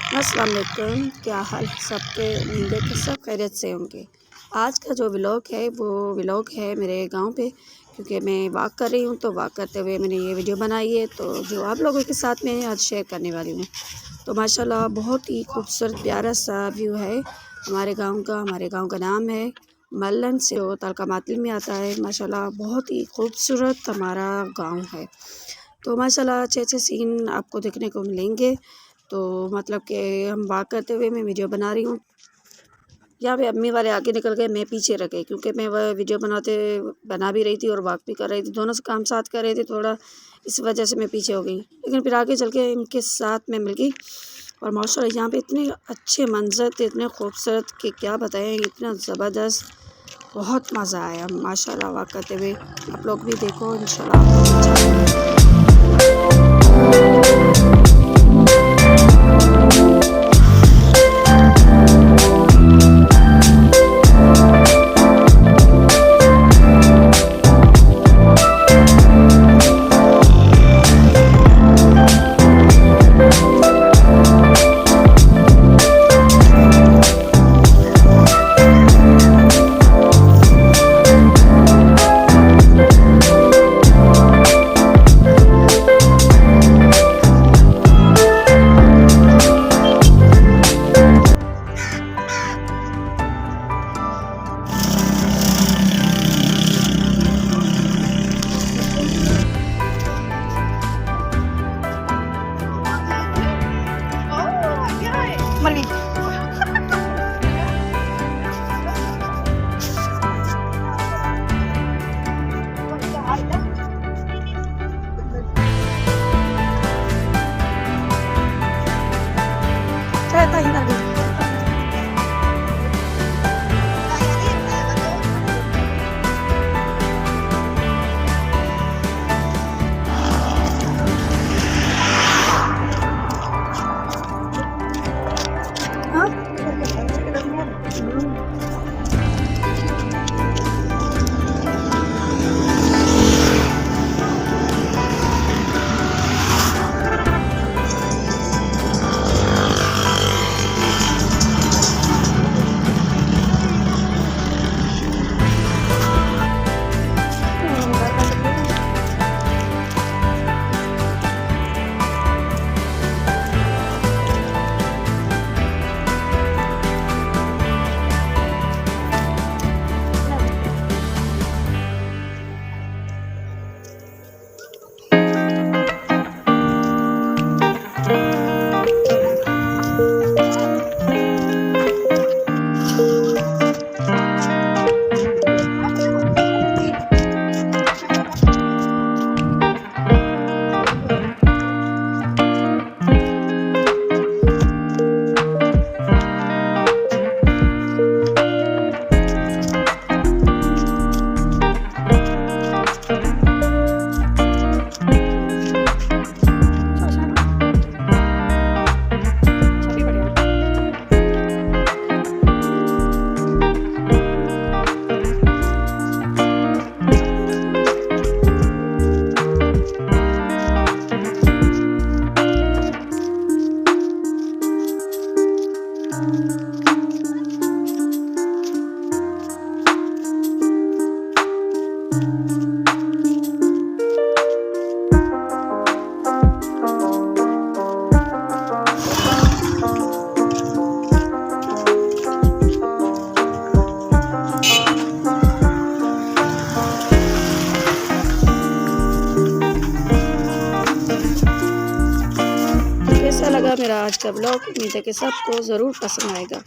अस्सलाम वालेकुम, क्या हाल है सबके। उम्मीद है कि सब खैरियत से होंगे। आज का जो व्लॉग है वो व्लॉग है मेरे गांव पे, क्योंकि मैं वॉक कर रही हूँ। तो वॉक करते हुए मैंने ये वीडियो बनाई है, तो जो आप लोगों के साथ में आज शेयर करने वाली हूँ। तो माशाल्लाह बहुत ही खूबसूरत प्यारा सा व्यू है हमारे गाँव का। हमारे गाँव का नाम है मल्लन से, वो तालका मातल में आता है। माशाल्लाह बहुत ही खूबसूरत हमारा गाँव है। तो माशाल्लाह अच्छे अच्छे सीन आपको देखने को मिलेंगे। तो मतलब कि हम वॉक करते हुए मैं वीडियो बना रही हूँ। यहाँ पे अम्मी वाले आगे निकल गए, मैं पीछे रह गई, क्योंकि मैं वह वीडियो बना भी रही थी और वॉक भी कर रही थी। दोनों से काम साथ कर रहे थे, थोड़ा इस वजह से मैं पीछे हो गई। लेकिन फिर आगे चल के इनके साथ में मिल गई। और माशाल्लाह यहाँ पे इतने अच्छे मंजर थे, इतने खूबसूरत कि क्या बताएं, इतना ज़बरदस्त, बहुत मज़ा आया माशाल्लाह वॉक करते हुए। आप लोग भी देखो, इंशाल्लाह आपको अच्छा लगेगा। कैसा लगा मेरा आज का ब्लॉग। उम्मीद है कि सबको ज़रूर पसंद आएगा।